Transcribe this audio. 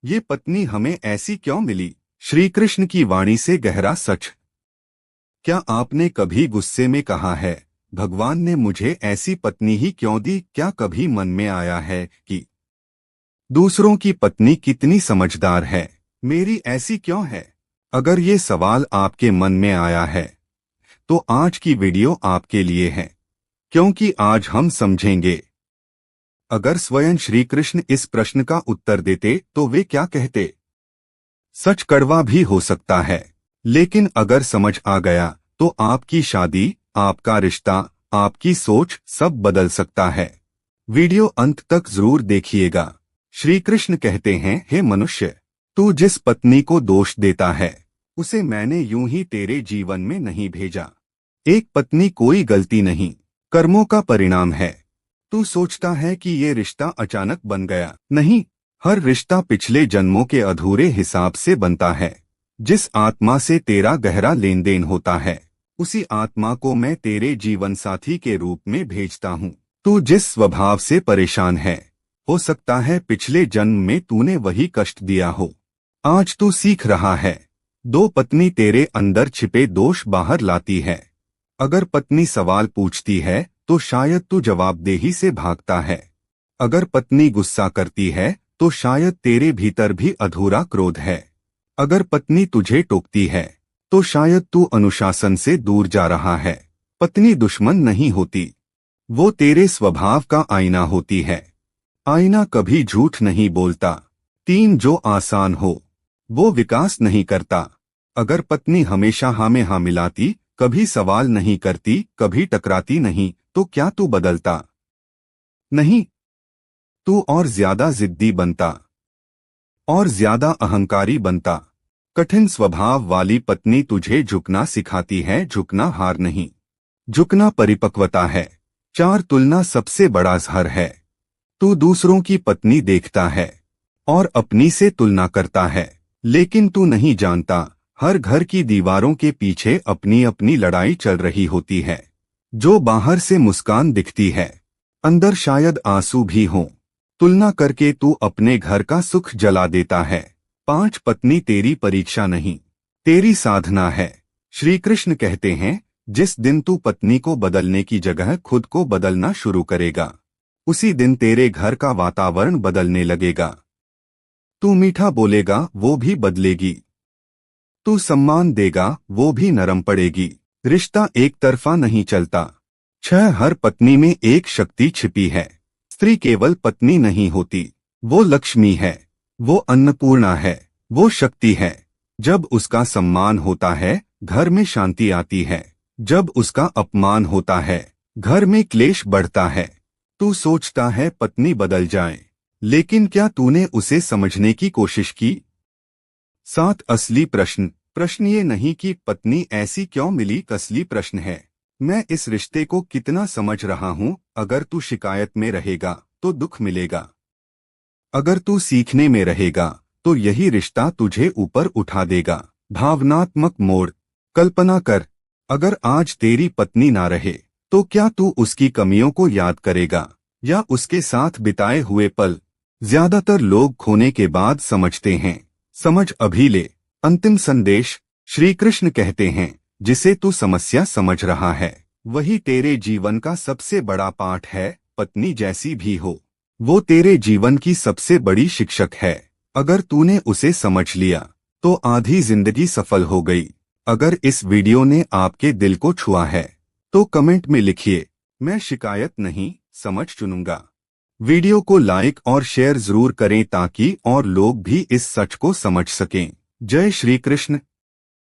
ये पत्नी हमें ऐसी क्यों मिली? श्री कृष्ण की वाणी से गहरा सच। क्या आपने कभी गुस्से में कहा है, भगवान ने मुझे ऐसी पत्नी ही क्यों दी? क्या कभी मन में आया है कि दूसरों की पत्नी कितनी समझदार है, मेरी ऐसी क्यों है? अगर ये सवाल आपके मन में आया है तो आज की वीडियो आपके लिए है, क्योंकि आज हम समझेंगे अगर स्वयं श्री कृष्ण इस प्रश्न का उत्तर देते तो वे क्या कहते। सच कड़वा भी हो सकता है, लेकिन अगर समझ आ गया तो आपकी शादी, आपका रिश्ता, आपकी सोच सब बदल सकता है। वीडियो अंत तक जरूर देखिएगा। श्री कृष्ण कहते हैं, हे मनुष्य, तू जिस पत्नी को दोष देता है उसे मैंने यूं ही तेरे जीवन में नहीं भेजा। एक पत्नी कोई गलती नहीं, कर्मों का परिणाम है। तू सोचता है कि ये रिश्ता अचानक बन गया, नहीं। हर रिश्ता पिछले जन्मों के अधूरे हिसाब से बनता है। जिस आत्मा से तेरा गहरा लेन देन होता है उसी आत्मा को मैं तेरे जीवन साथी के रूप में भेजता हूँ। तू जिस स्वभाव से परेशान है, हो सकता है पिछले जन्म में तूने वही कष्ट दिया हो। आज तू सीख रहा है। दो पत्नी तेरे अंदर छिपे दोष बाहर लाती है। अगर पत्नी सवाल पूछती है तो शायद तू जवाबदेही से भागता है। अगर पत्नी गुस्सा करती है तो शायद तेरे भीतर भी अधूरा क्रोध है। अगर पत्नी तुझे टोकती है तो शायद तू अनुशासन से दूर जा रहा है। पत्नी दुश्मन नहीं होती, वो तेरे स्वभाव का आईना होती है। आईना कभी झूठ नहीं बोलता। तीन जो आसान हो वो विकास नहीं करता। अगर पत्नी हमेशा हाँ में हाँ मिलाती, कभी सवाल नहीं करती, कभी टकराती नहीं, तो क्या तू बदलता? नहीं, तू और ज्यादा जिद्दी बनता, और ज्यादा अहंकारी बनता। कठिन स्वभाव वाली पत्नी तुझे झुकना सिखाती है, झुकना हार नहीं, झुकना परिपक्वता है। चार तुलना सबसे बड़ा जहर है। तू दूसरों की पत्नी देखता है और अपनी से तुलना करता है, लेकिन तू नहीं जानता हर घर की दीवारों के पीछे अपनी अपनी लड़ाई चल रही होती है। जो बाहर से मुस्कान दिखती है, अंदर शायद आंसू भी हों। तुलना करके तू अपने घर का सुख जला देता है। पांच पत्नी तेरी परीक्षा नहीं, तेरी साधना है। श्री कृष्ण कहते हैं, जिस दिन तू पत्नी को बदलने की जगह खुद को बदलना शुरू करेगा, उसी दिन तेरे घर का वातावरण बदलने लगेगा। तू मीठा बोलेगा, वो भी बदलेगी। तू सम्मान देगा, वो भी नरम पड़ेगी। रिश्ता एक तरफा नहीं चलता। छह हर पत्नी में एक शक्ति छिपी है। स्त्री केवल पत्नी नहीं होती, वो लक्ष्मी है, वो अन्नपूर्णा है, वो शक्ति है। जब उसका सम्मान होता है घर में शांति आती है, जब उसका अपमान होता है घर में क्लेश बढ़ता है। तू सोचता है पत्नी बदल जाए, लेकिन क्या तूने उसे समझने की कोशिश की? सात असली प्रश्न। प्रश्न ये नहीं कि पत्नी ऐसी क्यों मिली, असली प्रश्न है, मैं इस रिश्ते को कितना समझ रहा हूँ। अगर तू शिकायत में रहेगा तो दुख मिलेगा। अगर तू सीखने में रहेगा तो यही रिश्ता तुझे ऊपर उठा देगा। भावनात्मक मोड़। कल्पना कर, अगर आज तेरी पत्नी ना रहे तो क्या तू उसकी कमियों को याद करेगा या उसके साथ बिताए हुए पल? ज्यादातर लोग खोने के बाद समझते हैं, समझ अभी ले। अंतिम संदेश। श्री कृष्ण कहते हैं, जिसे तू समस्या समझ रहा है वही तेरे जीवन का सबसे बड़ा पाठ है। पत्नी जैसी भी हो, वो तेरे जीवन की सबसे बड़ी शिक्षक है। अगर तूने उसे समझ लिया तो आधी जिंदगी सफल हो गई। अगर इस वीडियो ने आपके दिल को छुआ है तो कमेंट में लिखिए, मैं शिकायत नहीं, समझ चुनूंगा। वीडियो को लाइक और शेयर जरूर करें ताकि और लोग भी इस सच को समझ सकें। जय श्री कृष्ण।